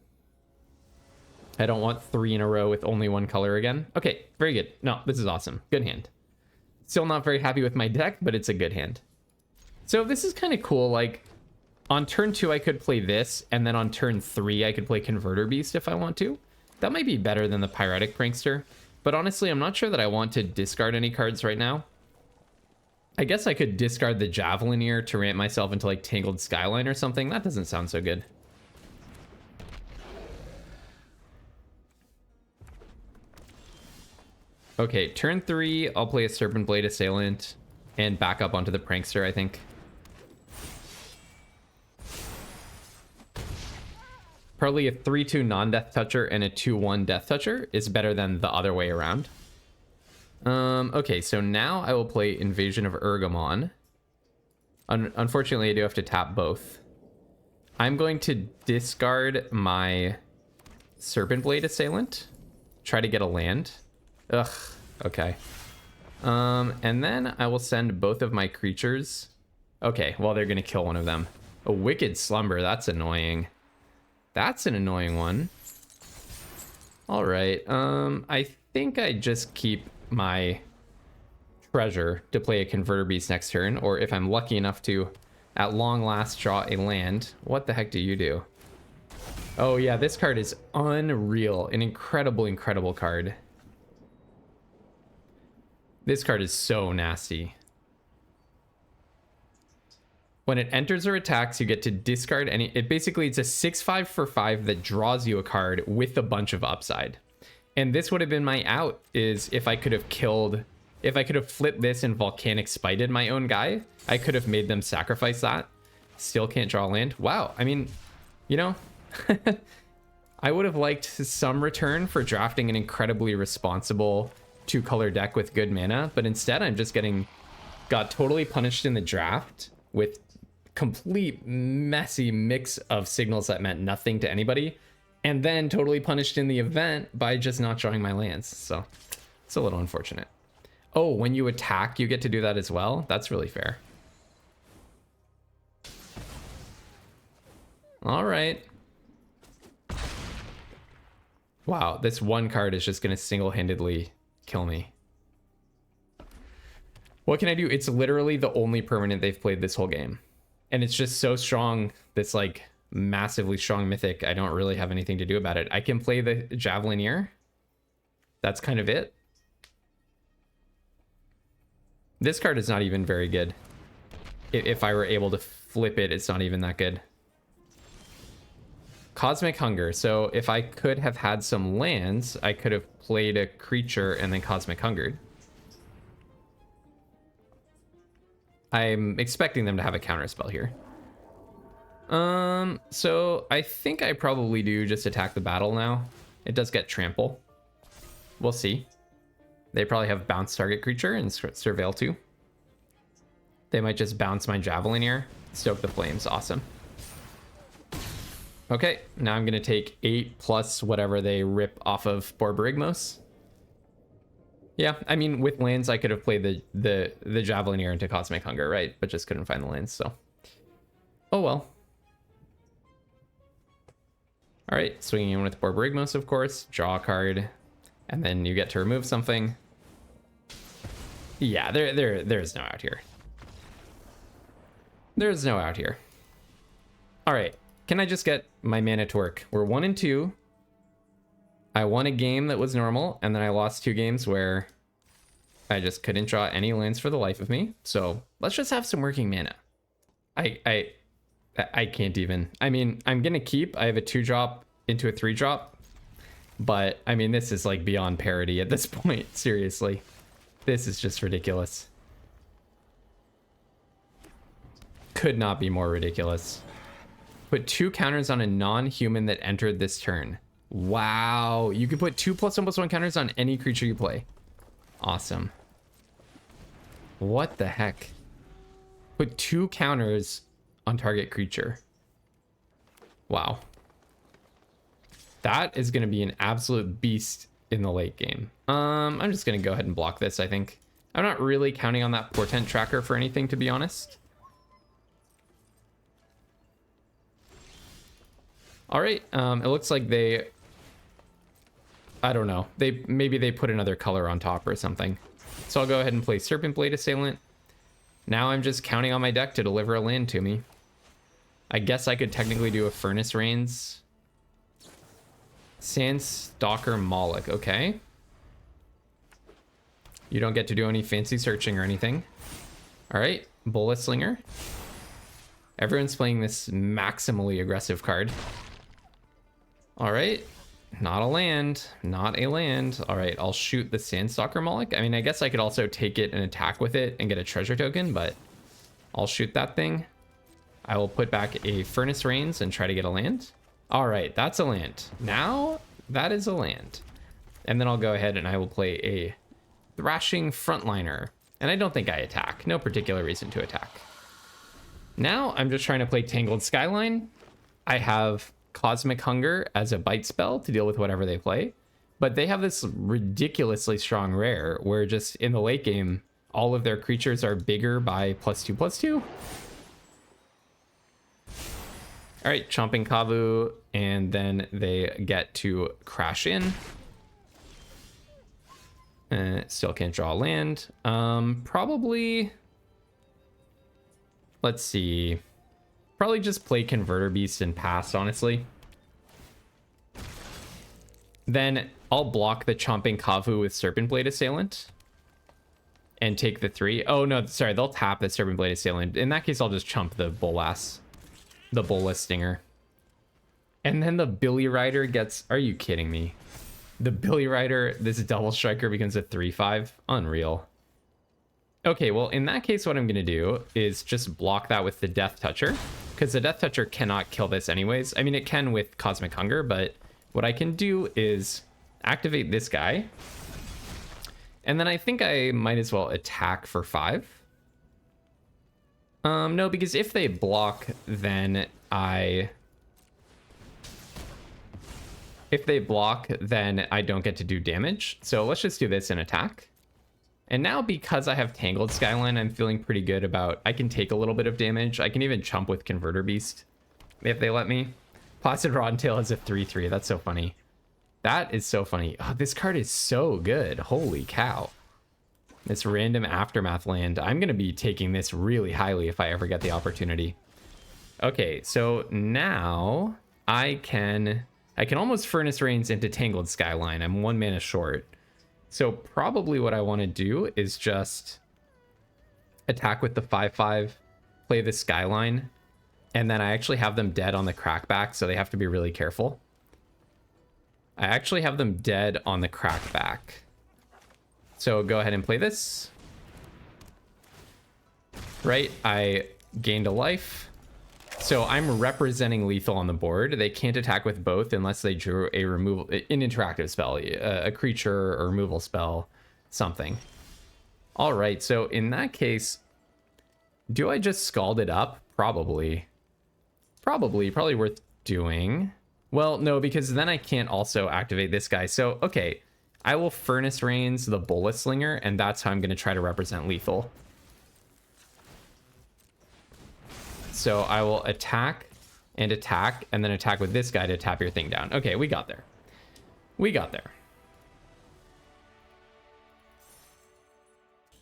I don't want 3 in a row with only 1 color again. Okay, very good. No, this is awesome. Good hand. Still not very happy with my deck, but it's a good hand. So this is kind of cool. Like, on turn 2, I could play this, and then on turn 3, I could play Converter Beast if I want to. That might be better than the Pyretic Prankster, but honestly, I'm not sure that I want to discard any cards right now. I guess I could discard the Javelineer to ramp myself into, like, Tangled Skyline or something. That doesn't sound so good. Okay, turn 3, I'll play a Serpent Blade Assailant and back up onto the Prankster, I think. Probably a 3/2 non-Death Toucher and a 2/1 Death Toucher is better than the other way around. Okay, so now I will play Invasion of Urgamon. Unfortunately, I do have to tap both. I'm going to discard my Serpent Blade Assailant. Try to get a land. Ugh, okay. And then I will send both of my creatures. Okay, well, they're gonna kill one of them. A Wicked Slumber, that's annoying. That's an annoying one. All right, I think I just keep my treasure to play a Converter Beast next turn, or if I'm lucky enough to, at long last, draw a land. What the heck do you do? Oh yeah, this card is unreal. An incredible, incredible card. This card is so nasty. When it enters or attacks, you get to discard any... It's a 6/5 for 5 that draws you a card with a bunch of upside. And this would have been my out, is if I could have killed... If I could have flipped this and Volcanic Spited my own guy, I could have made them sacrifice that. Still can't draw land. Wow, I mean, you know... I would have liked some return for drafting an incredibly responsible 2-color deck with good mana, but instead I'm just got totally punished in the draft with complete messy mix of signals that meant nothing to anybody, and then totally punished in the event by just not drawing my lands. So it's a little unfortunate. Oh, when you attack, you get to do that as well? That's really fair. All right. Wow, this one card is just going to single-handedly kill me. What can I do? It's literally the only permanent they've played this whole game. And it's just so strong, this like massively strong mythic. I don't really have anything to do about it. I can play the Javelineer. That's kind of it. This card is not even very good. If I were able to flip it, it's not even that good. Cosmic Hunger. So if I could have had some lands, I could have played a creature and then Cosmic Hungered. I'm expecting them to have a counter spell here. So I think I probably do just attack the battle now. It does get trample. We'll see. They probably have bounce target creature and surveil too. They might just bounce my Javelineer. Stoke the Flames. Awesome. Okay, now I'm gonna take 8 plus whatever they rip off of Borborygmos. Yeah, I mean, with lands, I could have played the Javelineer into Cosmic Hunger, right? But just couldn't find the lands, so. Oh well. All right, swinging in with Borborygmos, of course. Draw a card, and then you get to remove something. Yeah, there's no out here. There's no out here. All right. Can I just get my mana to work? We're 1 and 2. I won a game that was normal, and then I lost 2 games where I just couldn't draw any lands for the life of me. So let's just have some working mana. I can't even. I mean, I'm gonna keep. I have a 2-drop into a 3-drop, but I mean, this is like beyond parody at this point. Seriously, this is just ridiculous. Could not be more ridiculous. Put 2 counters on a non-human that entered this turn. Wow. You can put 2 +1/+1 counters on any creature you play. Awesome. What the heck? Put 2 counters on target creature. Wow. That is going to be an absolute beast in the late game. I'm just going to go ahead and block this, I think. I'm not really counting on that portent tracker for anything, to be honest. All right, it looks like they, I don't know, maybe they put another color on top or something. So I'll go ahead and play Serpent Blade Assailant. Now I'm just counting on my deck to deliver a land to me. I guess I could technically do a Furnace Rains. Sandstalker Moloch, okay. You don't get to do any fancy searching or anything. All right, Bullet Slinger. Everyone's playing this maximally aggressive card. All right, not a land, not a land. All right, I'll shoot the Sandstalker Moloch. I mean, I guess I could also take it and attack with it and get a treasure token, but I'll shoot that thing. I will put back a Furnace Rains and try to get a land. All right, that's a land. Now that is a land. And then I'll go ahead and I will play a Thrashing Frontliner. And I don't think I attack. No particular reason to attack. Now I'm just trying to play Tangled Skyline. I have Cosmic Hunger as a bite spell to deal with whatever they play. But they have this ridiculously strong rare where just in the late game, all of their creatures are bigger by +2/+2. All right, Chomping Kavu, and then they get to crash in. Still can't draw land. Probably, let's see. Probably just play Converter Beast and pass, honestly. Then I'll block the Chomping Kavu with Serpent Blade Assailant and take the 3. Oh, no, sorry, they'll tap the Serpent Blade Assailant. In that case, I'll just chump the Bolas Stinger. And then the Billy Rider gets... Are you kidding me? The Billy Rider, this Double Striker becomes a 3/5. Unreal. Okay, well, in that case, what I'm going to do is just block that with the Death Toucher, because the Death Toucher cannot kill this anyways. I mean, it can with Cosmic Hunger, but what I can do is activate this guy. And then I think I might as well attack for 5. No, because if they block, then I don't get to do damage. So let's just do this and attack. And now because I have Tangled Skyline, I'm feeling pretty good about... I can take a little bit of damage. I can even chump with Converter Beast if they let me. Placid Rottentail is a 3/3. That's so funny. That is so funny. Oh, this card is so good. Holy cow. This random Aftermath land. I'm going to be taking this really highly if I ever get the opportunity. Okay, so now I can almost Furnace Rains into Tangled Skyline. I'm 1 mana short. So probably what I want to do is just attack with the 5/5, play the Skyline, and then I actually have them dead on the crackback, so they have to be really careful. I actually have them dead on the crackback. So go ahead and play this. Right, I gained a life. So I'm representing lethal on the board. They can't attack with both unless they drew a removal, an interactive spell, a creature or removal spell, something. All right, so in that case, do I just Scald it up? Probably worth doing. Well, no, because then I can't also activate this guy. So, okay, I will Furnace Rains the Bullet Slinger, and that's how I'm going to try to represent lethal. So I will attack and attack, and then attack with this guy to tap your thing down. Okay, we got there. We got there.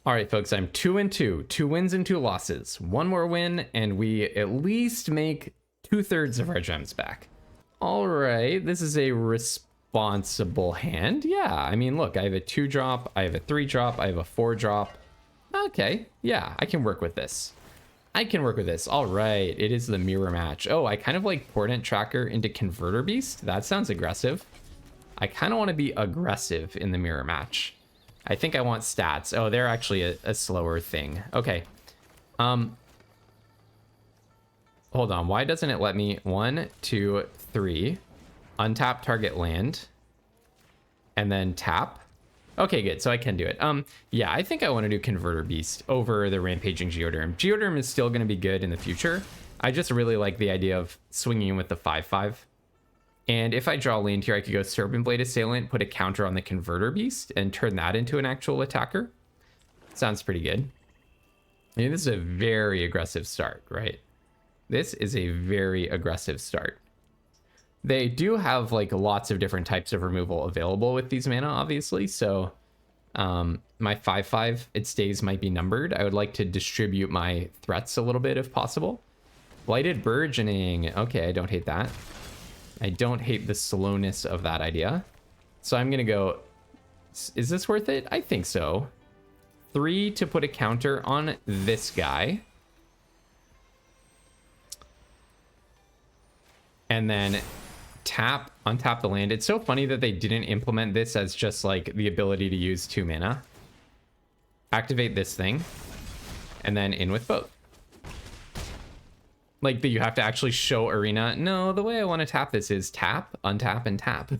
All right, folks, I'm 2-2. 2 wins and 2 losses. 1 more win, and we at least make 2/3 of our gems back. All right, this is a responsible hand. Yeah, I mean, look, I have a 2-drop, I have a 3-drop, I have a 4-drop. Okay, yeah, I can work with this. All right, it is the mirror match. Oh, I kind of like Portent Tracker into Converter Beast. That sounds aggressive. I kind of want to be aggressive in the mirror match. I think I want stats. Oh, they're actually a slower thing. Okay. Hold on. Why doesn't it let me? 1, 2, 3. Untap target land. And then tap. Okay, good. So I can do it. Yeah, I think I want to do Converter Beast over the Rampaging Geoderm. Geoderm is still going to be good in the future. I just really like the idea of swinging in with the 5/5. And if I draw land here, I could go Serpent Blade Assailant, put a counter on the Converter Beast, and turn that into an actual attacker. Sounds pretty good. I mean, this is a very aggressive start, right? This is a very aggressive start. They do have like lots of different types of removal available with these mana, obviously. So my 5/5, its days might be numbered. I would like to distribute my threats a little bit if possible. Blighted Burgeoning. Okay, I don't hate that. I don't hate the slowness of that idea. So I'm going to go... Is this worth it? I think so. 3 to put a counter on this guy. And then untap the land. It's so funny that they didn't implement this as just like the ability to use 2 mana. Activate this thing. And then in with both. Like that you have to actually show Arena. No, the way I want to tap this is tap, untap, and tap.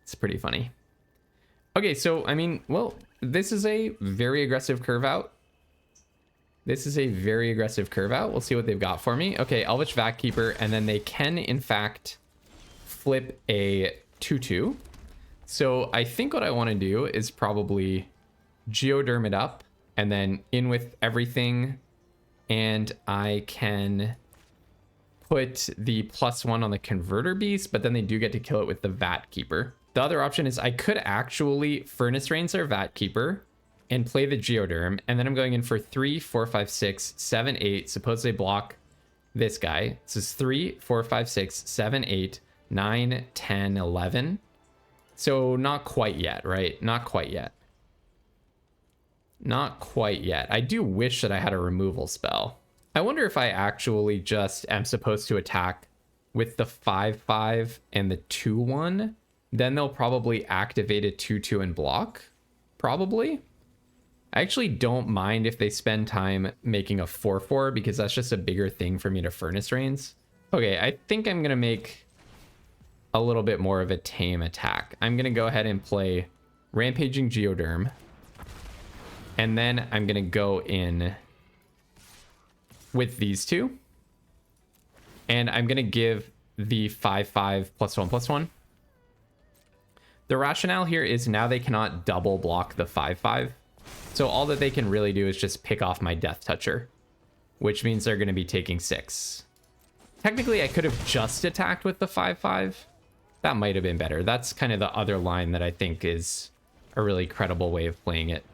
It's pretty funny. Okay, so I mean, well, this is a very aggressive curve out. This is a very aggressive curve out. We'll see what they've got for me. Okay, Elvish Vat Keeper, and then they can, in fact, flip a 2/2. So I think what I want to do is probably Geoderm it up, and then in with everything, and I can put the +1 on the Converter Beast, but then they do get to kill it with the Vat Keeper. The other option is I could actually Furnace Rains their Vat Keeper and play the Geoderm, and then I'm going in for 3, 4, 5, 6, 7, 8. Suppose they block this guy. This is 3, 4, 5, 6, 7, 8, 9, 10, 11. So not quite yet, right? Not quite yet. Not quite yet. I do wish that I had a removal spell. I wonder if I actually just am supposed to attack with the 5/5 and the 2/1. Then they'll probably activate a 2/2 and block. Probably. I actually don't mind if they spend time making a 4/4 because that's just a bigger thing for me to Furnace Rains. Okay, I think I'm going to make a little bit more of a tame attack. I'm going to go ahead and play Rampaging Geoderm. And then I'm going to go in with these two. And I'm going to give the 5/5 +1/+1. The rationale here is now they cannot double block the 5/5. So all that they can really do is just pick off my Death Toucher, which means they're going to be taking 6. Technically, I could have just attacked with the 5/5. That might have been better. That's kind of the other line that I think is a really credible way of playing it.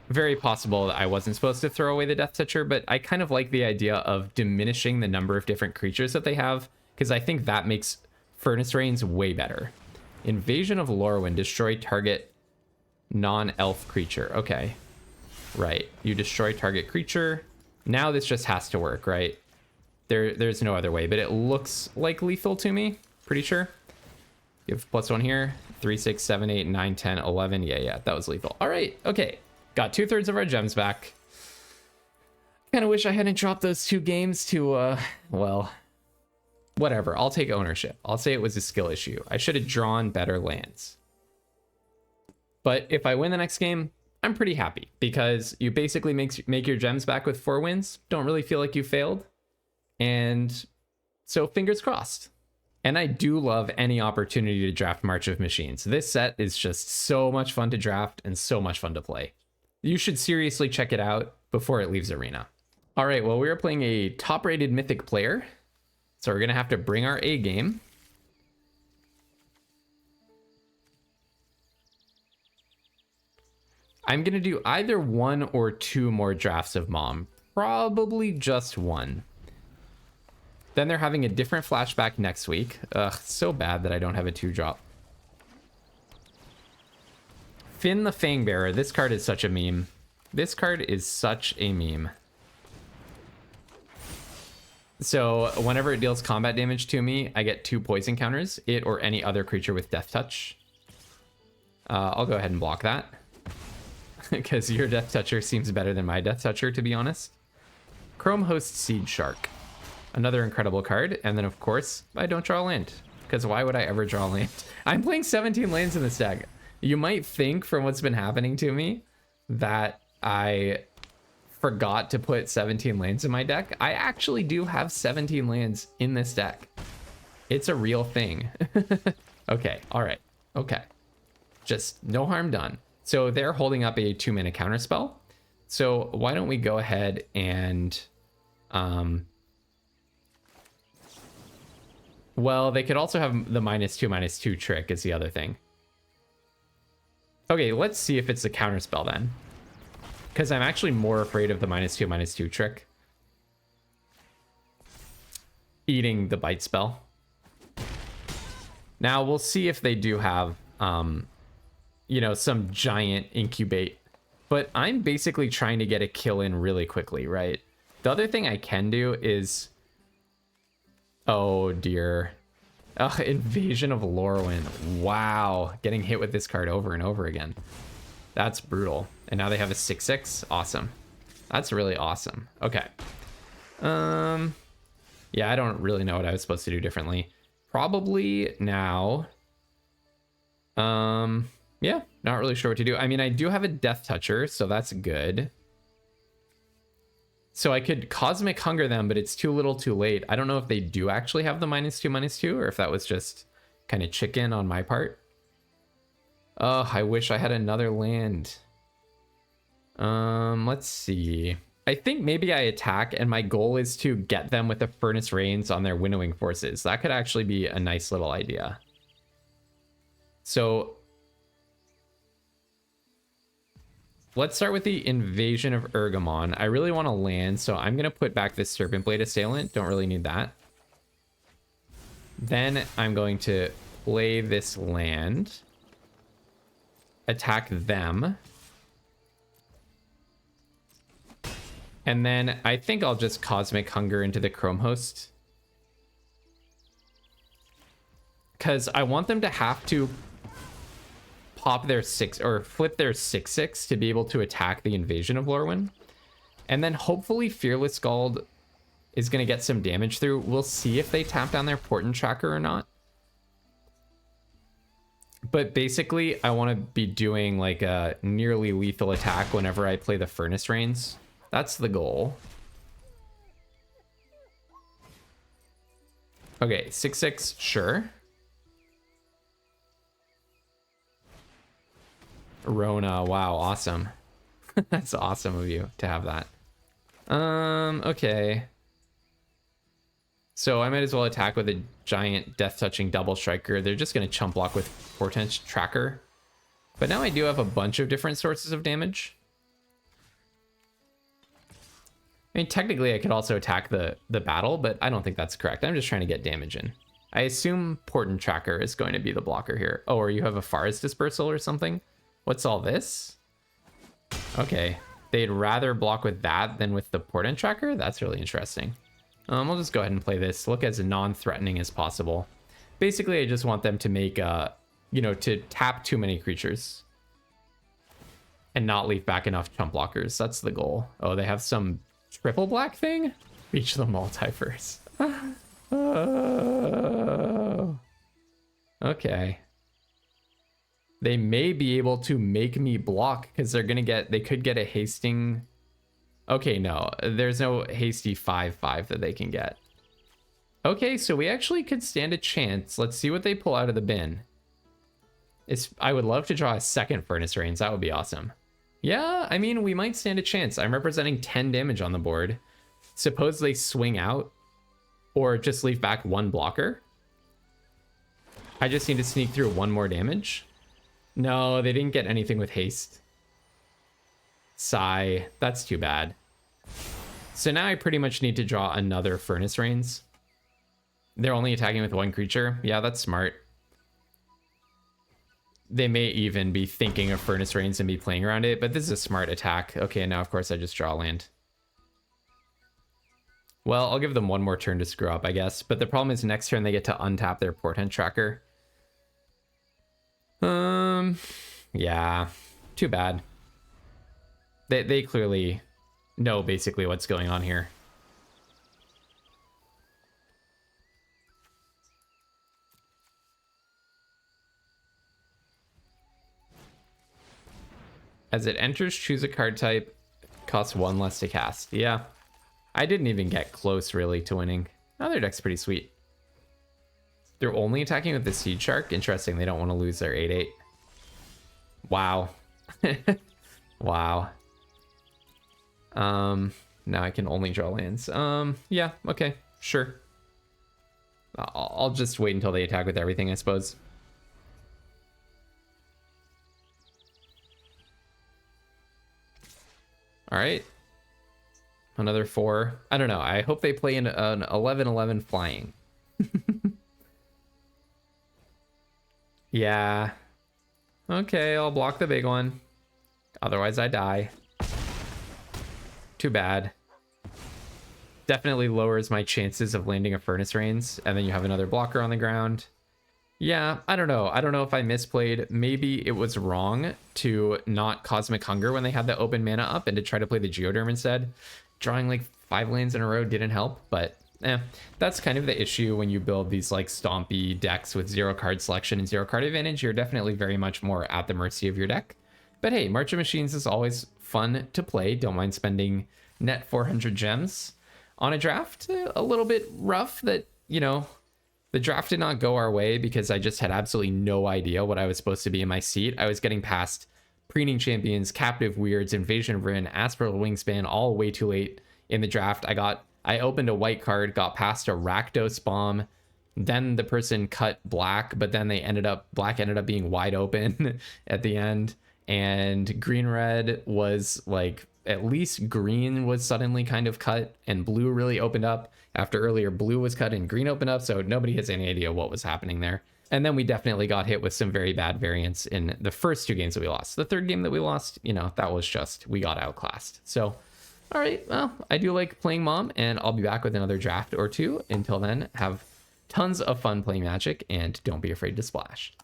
Very possible that I wasn't supposed to throw away the Death Toucher, but I kind of like the idea of diminishing the number of different creatures that they have, because I think that makes Furnace Rains way better. Invasion of Lorwyn. Destroy target non-elf creature. Okay. Right. You destroy target creature. Now this just has to work, right? There's no other way, but it looks like lethal to me. Pretty sure. Give +1 here. 3, 6, 7, 8, 9, 10, 11. Yeah, that was lethal. All right. Okay. Got 2/3 of our gems back. Kind of wish I hadn't dropped those 2 games to, well, whatever. I'll take ownership. I'll say it was a skill issue. I should have drawn better lands. But if I win the next game, I'm pretty happy because you basically make your gems back with 4 wins. Don't really feel like you failed. And so fingers crossed. And I do love any opportunity to draft March of Machines. This set is just so much fun to draft and so much fun to play. You should seriously check it out before it leaves Arena. All right, well, we are playing a top-rated Mythic player. So we're going to have to bring our A game. I'm going to do either 1 or 2 more drafts of MoM. Probably just 1. Then they're having a different flashback next week. Ugh, so bad that I don't have a 2-drop. Finn the Fangbearer. This card is such a meme. This card is such a meme. So whenever it deals combat damage to me, I get 2 poison counters. It or any other creature with Death Touch. I'll go ahead and block that. Because your Death Toucher seems better than my Death Toucher, to be honest. Chrome Host Seed Shark. Another incredible card. And then, of course, I don't draw land. Because why would I ever draw land? I'm playing 17 lands in this deck. You might think from what's been happening to me that I forgot to put 17 lands in my deck. I actually do have 17 lands in this deck. It's a real thing. Okay, all right. Okay. Just no harm done. So they're holding up a 2-mana counterspell. So why don't we go ahead and... well, they could also have the -2/-2 trick is the other thing. Okay, let's see if it's a counterspell then. Because I'm actually more afraid of the -2/-2 trick. Eating the bite spell. Now we'll see if they do have, you know, some giant incubate. But I'm basically trying to get a kill in really quickly, right? The other thing I can do is... oh dear. Invasion of Lorwyn. Wow. Getting hit with this card over and over again. That's brutal. And now they have a 6/6. Awesome. That's really awesome. Okay. Yeah, I don't really know what I was supposed to do differently. Probably now. Yeah, not really sure what to do. I mean, I do have a Death Toucher, so that's good. So I could Cosmic Hunger them, but it's too little too late. I don't know if they do actually have the -2/-2, or if that was just kind of chicken on my part. Oh, I wish I had another land. Let's see. I think maybe I attack, and my goal is to get them with the Furnace Rains on their winnowing forces. That could actually be a nice little idea. So let's start with the Invasion of Ergamon. I really want to land, so I'm going to put back this Serpent Blade Assailant. Don't really need that. Then I'm going to play this land. Attack them. And then I think I'll just Cosmic Hunger into the Chrome Host. Because I want them to have to pop their 6 or flip their 6/6 to be able to attack the Invasion of Lorwyn. And then hopefully Fearless Scald is going to get some damage through. We'll see if they tap down their Portent Tracker or not. But basically, I want to be doing like a nearly lethal attack whenever I play the Furnace Rains. That's the goal. Okay, 6/6, sure. Rona, wow, awesome. That's awesome of you to have that. Okay. So I might as well attack with a giant death-touching double striker. They're just going to chump block with Portent Tracker. But now I do have a bunch of different sources of damage. I mean, technically I could also attack the battle, but I don't think that's correct. I'm just trying to get damage in. I assume Portent Tracker is going to be the blocker here. Oh, or you have a Forest Dispersal or something? What's all this? Okay. They'd rather block with that than with the Portent Tracker? That's really interesting. We'll just go ahead and play this. Look as non-threatening as possible. Basically, I just want them to make, you know, to tap too many creatures. And not leave back enough chump blockers. That's the goal. Oh, they have some triple black thing? Reach the multiverse. Oh. Okay. They may be able to make me block because they're gonna get, they could get a hasting. Okay, no, there's no hasty 5/5 that they can get. Okay, so we actually could stand a chance. Let's see what they pull out of the bin. I would love to draw a second Furnace Rains. That would be awesome. Yeah, I mean, we might stand a chance. I'm representing 10 damage on the board. Suppose they swing out or just leave back one blocker. I just need to sneak through one more damage. No, they didn't get anything with haste. Sigh, that's too bad. So now I pretty much need to draw another Furnace Rains. They're only attacking with one creature. Yeah, that's smart. They may even be thinking of Furnace Rains and be playing around it, but this is a smart attack. Okay, now of course I just draw land. Well, I'll give them one more turn to screw up, I guess. But the problem is next turn they get to untap their Portent Tracker. Yeah, too bad. They clearly know basically what's going on here. As it enters, choose a card type. Costs 1 less to cast. Yeah. I didn't even get close, really, to winning. Oh, their deck's pretty sweet. They're only attacking with the Seed Shark. Interesting, they don't want to lose their 8/8. Wow. Wow. Now I can only draw lands. Yeah, okay, sure. I'll just wait until they attack with everything, I suppose. All right. Another 4. I don't know. I hope they play in an 11/11 flying. Yeah. Okay, I'll block the big one. Otherwise, I die. Too bad. Definitely lowers my chances of landing a Furnace Rains, and then you have another blocker on the ground. Yeah, I don't know. I don't know if I misplayed. Maybe it was wrong to not Cosmic Hunger when they had the open mana up and to try to play the Geoderm instead. Drawing like 5 lands in a row didn't help, but that's kind of the issue when you build these like stompy decks with 0 card selection and 0 card advantage. You're definitely very much more at the mercy of your deck. But hey, March of Machines is always fun to play. Don't mind spending net 400 gems on a draft. A little bit rough that, you know, the draft did not go our way because I just had absolutely no idea what I was supposed to be in my seat. I was getting past Preening Champions, Captive Weirds, Invasion of Rin, Aspral Wingspan, all way too late in the draft. I opened a white card, got past a Rakdos bomb. Then the person cut black, but then black ended up being wide open at the end. And green red was like, at least green was suddenly kind of cut and blue really opened up after earlier blue was cut and green opened up. So nobody has any idea what was happening there. And then we definitely got hit with some very bad variants in the first 2 games that we lost. The third game that we lost, you know, that was just, we got outclassed. So, all right, well, I do like playing MoM, and I'll be back with another draft or 2. Until then, have tons of fun playing Magic, and don't be afraid to splash.